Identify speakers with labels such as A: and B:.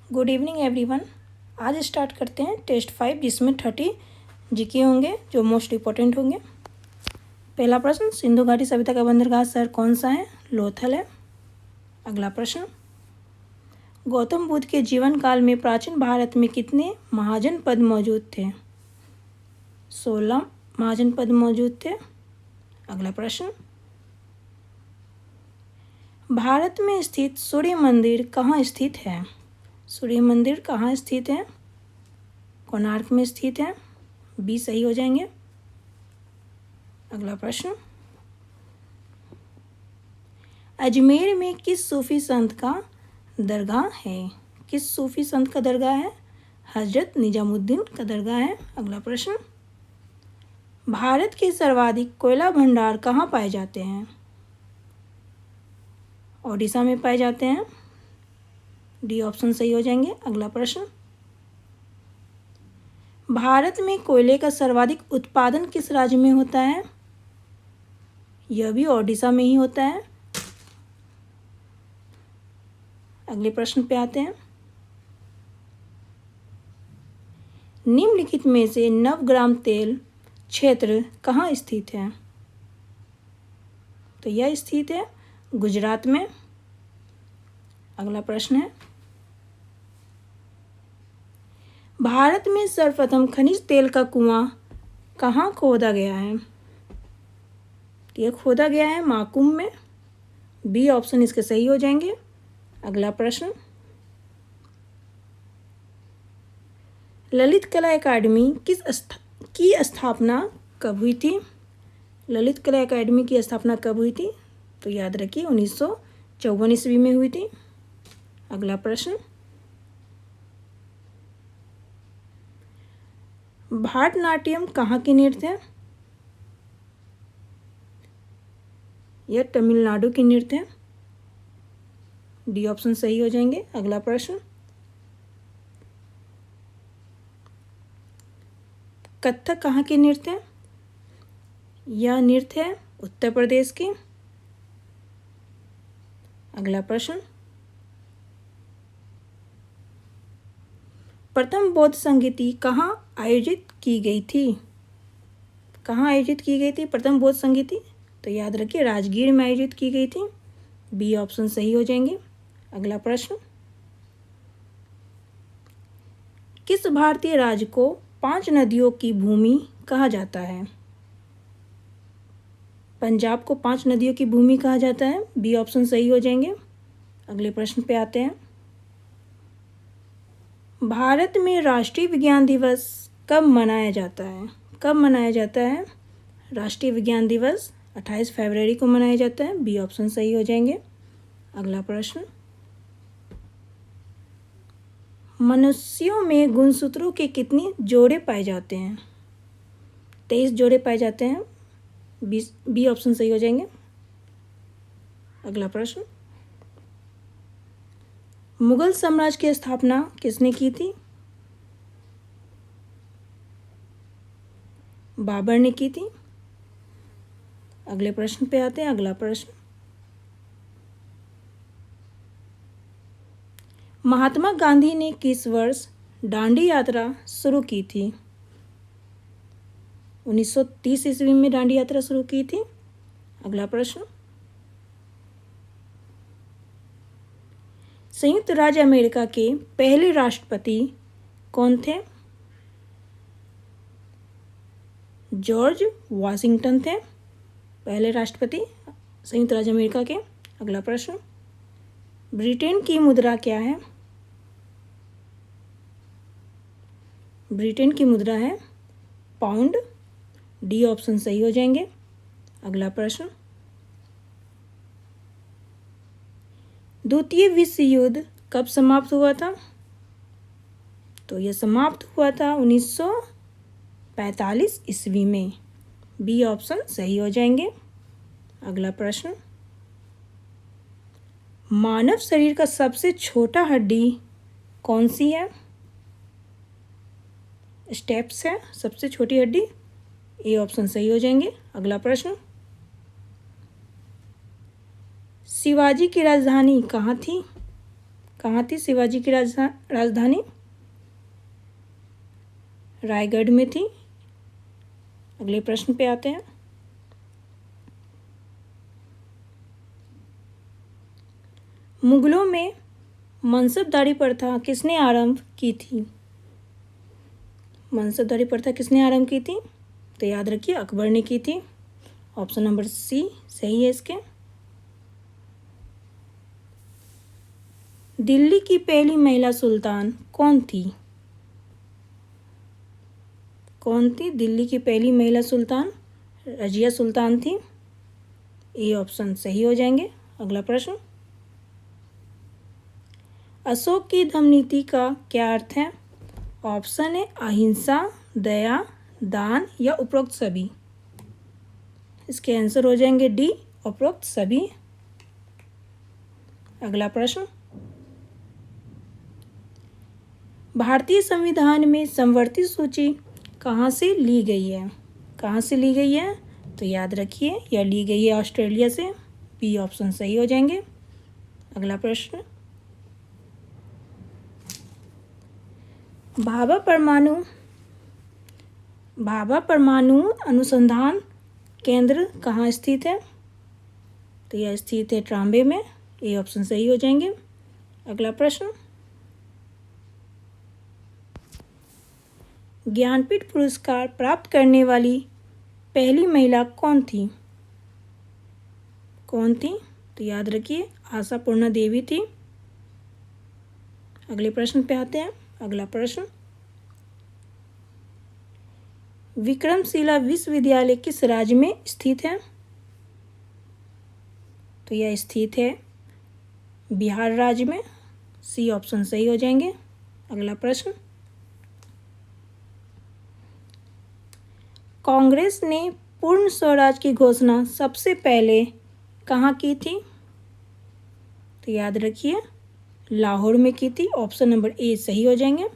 A: Good evening everyone. आज start करते हैं टेस्ट 5 जिसमें 30 जीके होंगे जो मोस्ट इम्पोर्टेंट होंगे। पहला प्रश्न, सिंधु घाटी सभ्यता का बंदरगाह शहर कौन सा है? लोथल है। अगला प्रश्न, गौतम बुद्ध के जीवन काल में प्राचीन भारत में कितने महाजनपद मौजूद थे? 16 महाजनपद मौजूद थे। अगला प्रश्न, भारत में स्थित सूर्य मंदिर कहाँ स्थित है? सूर्य मंदिर कहाँ स्थित है? कोणार्क में स्थित है। बी सही हो जाएंगे। अगला प्रश्न, अजमेर में किस सूफी संत का दरगाह है? किस सूफी संत का दरगाह है? हजरत निजामुद्दीन का दरगाह है। अगला प्रश्न, भारत के सर्वाधिक कोयला भंडार कहाँ पाए जाते हैं? ओडिशा में पाए जाते हैं। डी ऑप्शन सही हो जाएंगे। अगला प्रश्न, भारत में कोयले का सर्वाधिक उत्पादन किस राज्य में होता है? यह भी ओडिशा में ही होता है। अगले प्रश्न पे आते हैं, निम्नलिखित में से नवग्राम तेल क्षेत्र कहाँ स्थित है? तो यह स्थित है गुजरात में। अगला प्रश्न है, भारत में सर्वप्रथम खनिज तेल का कुआं कहाँ खोदा गया है? यह खोदा गया है माकुम में। बी ऑप्शन इसके सही हो जाएंगे। अगला प्रश्न, ललित कला अकादमी की स्थापना कब हुई थी? ललित कला अकादमी की स्थापना कब हुई थी? तो याद रखिए 1954 ईस्वी में हुई थी। अगला प्रश्न, भारतनाट्यम कहाँ की नृत्य है? यह तमिलनाडु की नृत्य है। डी ऑप्शन सही हो जाएंगे। अगला प्रश्न, कथक कहाँ की नृत्य है? यह नृत्य है उत्तर प्रदेश की। अगला प्रश्न, प्रथम बौद्ध संगीति कहाँ आयोजित की गई थी? कहाँ आयोजित की गई थी प्रथम बौद्ध संगीति? तो याद रखिए राजगीर में आयोजित की गई थी। बी ऑप्शन सही हो जाएंगे। अगला प्रश्न, किस भारतीय राज्य को 5 नदियों की भूमि कहा जाता है? पंजाब को 5 नदियों की भूमि कहा जाता है। बी ऑप्शन सही हो जाएंगे। अगले प्रश्न पे आते हैं, भारत में राष्ट्रीय विज्ञान दिवस कब मनाया जाता है? कब मनाया जाता है राष्ट्रीय विज्ञान दिवस? 28 फरवरी को मनाया जाता है। बी ऑप्शन सही हो जाएंगे। अगला प्रश्न, मनुष्यों में गुणसूत्रों के कितने जोड़े पाए जाते हैं? 23 जोड़े पाए जाते हैं। बी ऑप्शन सही हो जाएंगे। अगला प्रश्न, मुगल साम्राज्य की स्थापना किसने की थी? बाबर ने की थी। अगले प्रश्न पे आते हैं। अगला प्रश्न, महात्मा गांधी ने किस वर्ष दांडी यात्रा शुरू की थी? 1930 ईस्वी में दांडी यात्रा शुरू की थी। अगला प्रश्न, संयुक्त राज्य अमेरिका के पहले राष्ट्रपति कौन थे? जॉर्ज वाशिंगटन थे पहले राष्ट्रपति संयुक्त राज्य अमेरिका के। अगला प्रश्न, ब्रिटेन की मुद्रा क्या है? ब्रिटेन की मुद्रा है पाउंड। डी ऑप्शन सही हो जाएंगे। अगला प्रश्न, द्वितीय विश्व युद्ध कब समाप्त हुआ था? तो यह समाप्त हुआ था 1945 ईस्वी में। बी ऑप्शन सही हो जाएंगे। अगला प्रश्न, मानव शरीर का सबसे छोटा हड्डी कौन सी है? स्टेप्स है सबसे छोटी हड्डी। ए ऑप्शन सही हो जाएंगे। अगला प्रश्न, शिवाजी की राजधानी कहाँ थी? कहाँ थी शिवाजी की राजधानी? रायगढ़ में थी। अगले प्रश्न पे आते हैं। मुगलों में मनसबदारी प्रथा किसने आरंभ की थी? मनसबदारी प्रथा किसने आरंभ की थी? तो याद रखिए अकबर ने की थी। ऑप्शन नंबर सी सही है इसके। दिल्ली की पहली महिला सुल्तान कौन थी? कौन थी दिल्ली की पहली महिला सुल्तान? रजिया सुल्तान थी। ये ऑप्शन सही हो जाएंगे। अगला प्रश्न, अशोक की धम्म नीति का क्या अर्थ है? ऑप्शन है अहिंसा, दया, दान या उपरोक्त सभी। इसके आंसर हो जाएंगे डी, उपरोक्त सभी। अगला प्रश्न, भारतीय संविधान में समवर्ती सूची कहाँ से ली गई है? कहाँ से ली गई है? तो याद रखिए यह ली गई है ऑस्ट्रेलिया से। बी ऑप्शन सही हो जाएंगे। अगला प्रश्न, भाभा परमाणु अनुसंधान केंद्र कहाँ स्थित है? तो यह स्थित है ट्राम्बे में। ये ऑप्शन सही हो जाएंगे। अगला प्रश्न, ज्ञानपीठ पुरस्कार प्राप्त करने वाली पहली महिला कौन थी? कौन थी? तो याद रखिए आशापूर्णा देवी थी। अगले प्रश्न पे आते हैं। अगला प्रश्न, विक्रमशिला विश्वविद्यालय किस राज्य में स्थित है? तो यह स्थित है बिहार राज्य में। सी ऑप्शन सही हो जाएंगे। अगला प्रश्न, कांग्रेस ने पूर्ण स्वराज की घोषणा सबसे पहले कहाँ की थी? तो याद रखिए लाहौर में की थी। ऑप्शन नंबर ए सही हो जाएंगे।